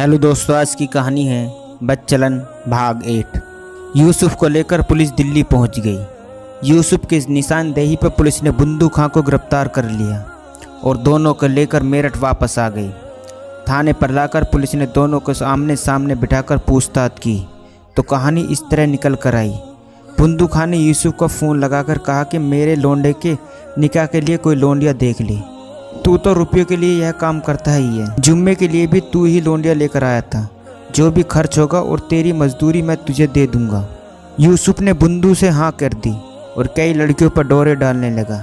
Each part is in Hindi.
हेलो दोस्तों, आज की कहानी है बदचलन भाग 8। यूसुफ को लेकर पुलिस दिल्ली पहुंच गई। यूसुफ की निशानदेही पर पुलिस ने बुंदू खां को गिरफ्तार कर लिया और दोनों को लेकर मेरठ वापस आ गई। थाने पर लाकर पुलिस ने दोनों को आमने सामने बिठाकर पूछताछ की तो कहानी इस तरह निकल कर आई। बुंदू खां ने यूसुफ को फ़ोन लगाकर कहा कि मेरे लोंडे के निकाह के लिए कोई लोंडिया देख ली। तू तो रुपयों के लिए यह काम करता ही है। जुम्मे के लिए भी तू ही लोंडिया लेकर आया था। जो भी खर्च होगा और तेरी मजदूरी मैं तुझे दे दूंगा। यूसुफ ने बुंदू से हाँ कर दी और कई लड़कियों पर डोरे डालने लगा।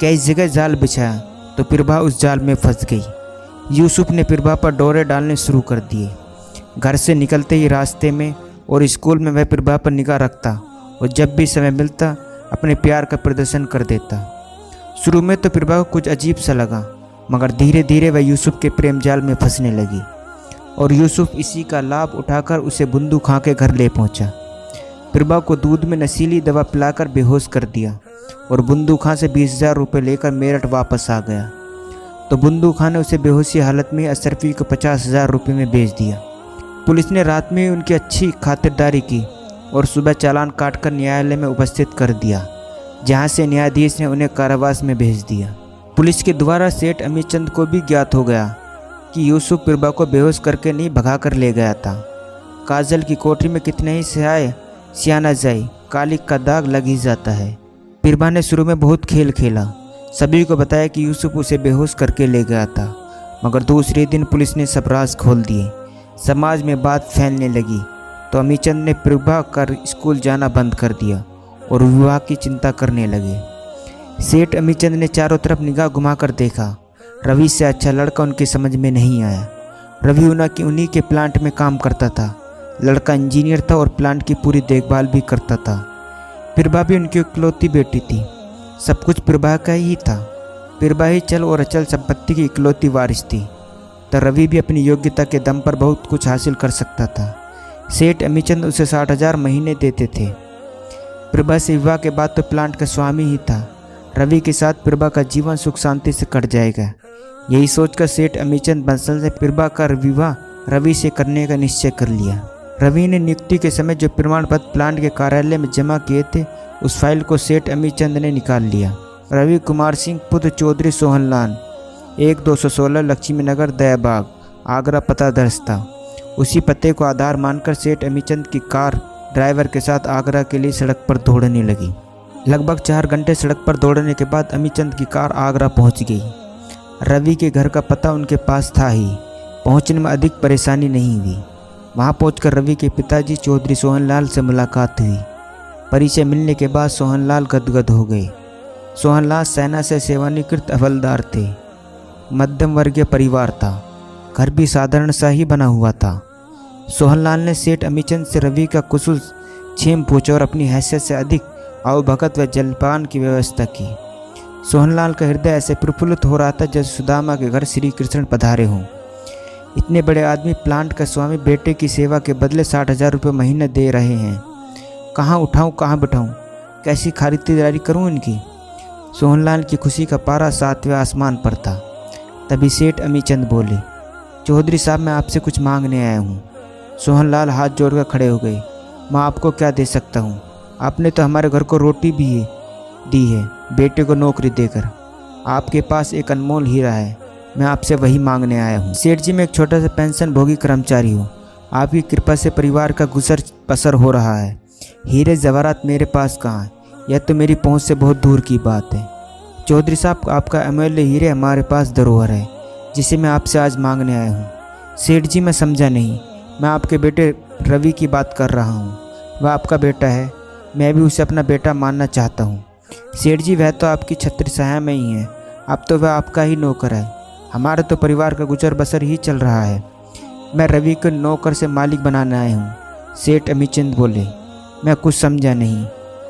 कई जगह जाल बिछाया तो प्रभा उस जाल में फंस गई। यूसुफ ने प्रभा पर डोरे डालने शुरू कर दिए। घर से निकलते ही रास्ते में और स्कूल में वह प्रभा पर निगाह रखता और जब भी समय मिलता अपने प्यार का प्रदर्शन कर देता। शुरू में तो प्रभा को कुछ अजीब सा लगा, मगर धीरे धीरे वह यूसुफ के प्रेम जाल में फंसने लगी और यूसुफ इसी का लाभ उठाकर उसे बुंदू खां के घर ले पहुंचा। प्रभा को दूध में नशीली दवा पिलाकर बेहोश कर दिया और बुंदू खां से 20,000 रुपये लेकर मेरठ वापस आ गया तो बुंदू खां ने उसे बेहोशी हालत में अशरफी को 50,000 रुपये में बेच दिया। पुलिस ने रात में उनकी अच्छी खातिरदारी की और सुबह चालान काटकर न्यायालय में उपस्थित कर दिया, जहां से न्यायाधीश ने उन्हें कारावास में भेज दिया। पुलिस के द्वारा सेठ अमीचंद को भी ज्ञात हो गया कि यूसुफ प्रभा को बेहोश करके नहीं भगा कर ले गया था। काजल की कोठरी में कितने ही सहाय सियाना जाए, कालिक का दाग लग ही जाता है। प्रभा ने शुरू में बहुत खेल खेला, सभी को बताया कि यूसुफ उसे बेहोश करके ले गया था, मगर दूसरे दिन पुलिस ने सब राज खोल दिए। समाज में बात फैलने लगी तो अमीचंद ने प्रभा कर स्कूल जाना बंद कर दिया और विवाह की चिंता करने लगे। सेठ अमीचंद ने चारों तरफ निगाह घुमाकर देखा। रवि से अच्छा लड़का उनकी समझ में नहीं आया। रवि उन्हीं के प्लांट में काम करता था। लड़का इंजीनियर था और प्लांट की पूरी देखभाल भी करता था। प्रभा भी उनकी इकलौती बेटी थी। सब कुछ प्रभा का ही था। प्रभा ही चल और अचल संपत्ति की इकलौती वारिस थी, तो रवि भी अपनी योग्यता के दम पर बहुत कुछ हासिल कर सकता था। सेठ अमीचंद उसे 60,000 महीने देते थे। प्रभा से विवाह के बाद तो प्लांट का स्वामी ही था। रवि के साथ प्रभा का जीवन सुख शांति से कट जाएगा। यही सोचकर सेठ अमीचंद बंसल ने प्रभा का विवाह रवि से करने का निश्चय कर लिया। रवि ने नियुक्ति के समय जो प्रमाण पत्र प्लांट के कार्यालय में जमा किए थे, उस फाइल को सेठ अमीचंद ने निकाल लिया। रवि कुमार सिंह पुत्र चौधरी सोहनलाल 1216 लक्ष्मी नगर दयाबाग आगरा पता दर्ज था। उसी पते को आधार मानकर सेठ अमीचंद की कार ड्राइवर के साथ आगरा के लिए सड़क पर दौड़ने लगी। लगभग 4 घंटे सड़क पर दौड़ने के बाद अमीचंद की कार आगरा पहुंच गई। रवि के घर का पता उनके पास था ही, पहुंचने में अधिक परेशानी नहीं हुई। वहां पहुंचकर रवि के पिताजी चौधरी सोहनलाल से मुलाकात हुई। परिचय मिलने के बाद सोहनलाल गदगद हो गए। सोहनलाल सेना से सेवानिवृत्त हवलदार थे। मध्यम वर्गीय परिवार था। घर भी साधारण सा ही बना हुआ था। सोहनलाल ने सेठ अमीचंद से रवि का कुशल क्षेम पूछा और अपनी हैसियत से अधिक आवभगत व जलपान की व्यवस्था की। सोहनलाल का हृदय ऐसे प्रफुल्लित हो रहा था जैसे सुदामा के घर श्री कृष्ण पधारे हों। इतने बड़े आदमी प्लांट का स्वामी बेटे की सेवा के बदले 60,000 रुपये महीने दे रहे हैं। कहाँ उठाऊँ, कहाँ बिठाऊँ, कैसी खरीदारी करूँ इनकी। सोहनलाल की खुशी का पारा 7वें आसमान पर था। तभी सेठ अमीचंद बोले, चौधरी साहब, मैं आपसे कुछ मांगने आया हूँ। सोहनलाल हाथ जोड़कर खड़े हो गए। मैं आपको क्या दे सकता हूँ? आपने तो हमारे घर को रोटी भी दी है, बेटे को नौकरी देकर। आपके पास एक अनमोल हीरा है, मैं आपसे वही मांगने आया हूँ। सेठ जी, मैं एक छोटा सा पेंशन भोगी कर्मचारी हूँ। आपकी कृपा से परिवार का गुजर बसर हो रहा है। हीरे जवाहरात मेरे पास कहाँ है? यह तो मेरी पहुँच से बहुत दूर की बात है। चौधरी साहब, आपका अमूल्य हीरे हमारे पास धरोहर है, जिसे मैं आपसे आज मांगने आया हूँ। सेठ जी, मैं समझा नहीं। मैं आपके बेटे रवि की बात कर रहा हूँ। वह आपका बेटा है, मैं भी उसे अपना बेटा मानना चाहता हूँ। सेठ जी, वह तो आपकी छत्र छाया में ही है। अब तो वह आपका ही नौकर है। हमारे तो परिवार का गुजर बसर ही चल रहा है। मैं रवि को नौकर से मालिक बनाने आया हूँ। सेठ अमीचंद बोले। मैं कुछ समझा नहीं,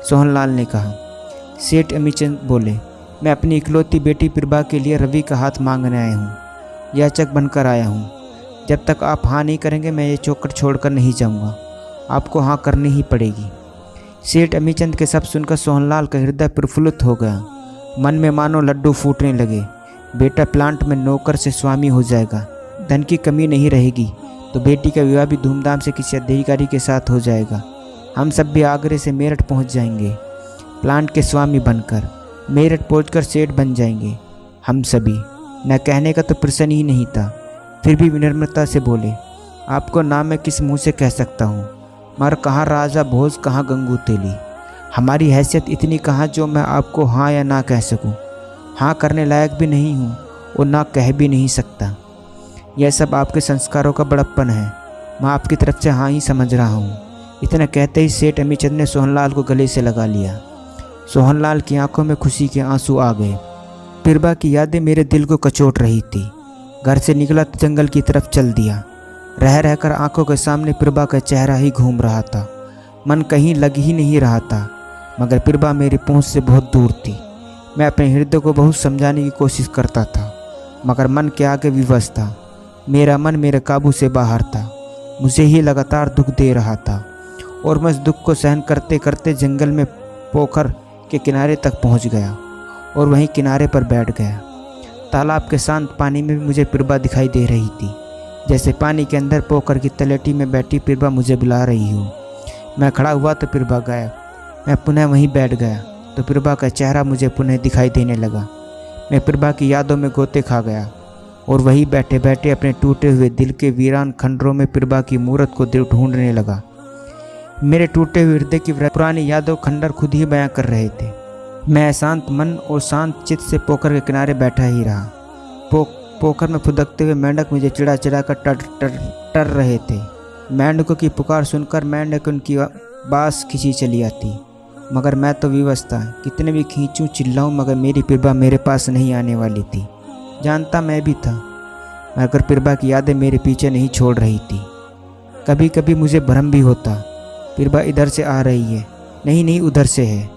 सोहनलाल ने कहा। सेठ अमीचंद बोले, मैं अपनी इकलौती बेटी प्रभा के लिए रवि का हाथ मांगने आया हूँ। याचक बनकर आया हूँ। जब तक आप हाँ नहीं करेंगे मैं ये चौखट छोड़कर नहीं जाऊँगा। आपको हाँ करनी ही पड़ेगी। सेठ अमीचंद के शब्द सुनकर सोहनलाल का हृदय प्रफुल्लित हो गया। मन में मानो लड्डू फूटने लगे। बेटा प्लांट में नौकर से स्वामी हो जाएगा, धन की कमी नहीं रहेगी, तो बेटी का विवाह भी धूमधाम से किसी अधिकारी के साथ हो जाएगा। हम सब भी आगरे से मेरठ पहुंच जाएंगे, प्लांट के स्वामी बनकर। मेरठ पहुंचकर सेठ बन जाएंगे हम सभी। न कहने का तो प्रश्न ही नहीं था, फिर भी विनम्रता से बोले, आपको नाम मैं किस मुंह से कह सकता हूँ, मगर कहाँ राजा भोज, कहाँ गंगू तेली। हमारी हैसियत इतनी कहाँ जो मैं आपको हाँ या ना कह सकूँ। हाँ करने लायक भी नहीं हूँ और ना कह भी नहीं सकता। यह सब आपके संस्कारों का बड़प्पन है। मैं आपकी तरफ से हाँ ही समझ रहा हूँ। इतना कहते ही सेठ अमीचंद ने सोहनलाल को गले से लगा लिया। सोहनलाल की आंखों में खुशी के आंसू आ गए। पिरबा की यादें मेरे दिल को कचोट रही थी। घर से निकला तो जंगल की तरफ चल दिया। रह रहकर आंखों के सामने पिरबा का चेहरा ही घूम रहा था। मन कहीं लग ही नहीं रहा था, मगर पिरबा मेरी पहुंच से बहुत दूर थी। मैं अपने हृदय को बहुत समझाने की कोशिश करता था, मगर मन के आगे विवश था। मेरा मन मेरे काबू से बाहर था। मुझे ही लगातार दुख दे रहा था और मैं उस दुख को सहन करते करते जंगल में पोखर के किनारे तक पहुंच गया और वहीं किनारे पर बैठ गया। तालाब के शांत पानी में भी मुझे पिरबा दिखाई दे रही थी, जैसे पानी के अंदर पोखर की तलेटी में बैठी पिरबा मुझे बुला रही हो। मैं खड़ा हुआ तो पिरबा गायब। मैं पुनः वहीं बैठ गया तो पिरबा का चेहरा मुझे पुनः दिखाई देने लगा। मैं पिरबा की यादों में गोते खा गया और वहीं बैठे बैठे अपने टूटे हुए दिल के वीरान खंडरों में पिरबा की मूरत को ढूंढने लगा। मेरे टूटे हुए हृदय की पुरानी यादों खंडर खुद ही बयां कर रहे थे। मैं शांत मन और शांत चित्त से पोखर के किनारे बैठा ही रहा। पोखर में फुदकते हुए मेंढक मुझे चिड़ा चिड़ा कर टर रहे थे। मेंढकों की पुकार सुनकर मेंढक उनकी बांस खींची चली आती, मगर मैं तो विवश था। कितने भी खींचूं चिल्लाऊं, मगर मेरी पिरबा मेरे पास नहीं आने वाली थी। जानता मैं भी था, मगर पिरबा की यादें मेरे पीछे नहीं छोड़ रही थी। कभी कभी मुझे भ्रम भी होता, पिरबा इधर से आ रही है, नहीं उधर से है,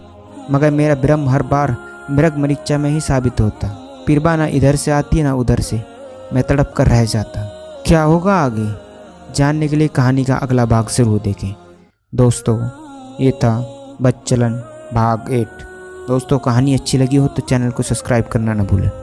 मगर मेरा भ्रम हर बार मृग मरीक्षा में ही साबित होता। पिरबा ना इधर से आती ना उधर से। मैं तड़प कर रह जाता। क्या होगा आगे जानने के लिए कहानी का अगला भाग जरूर देखें। दोस्तों, ये था बच्चलन भाग 8। दोस्तों, कहानी अच्छी लगी हो तो चैनल को सब्सक्राइब करना ना भूलें।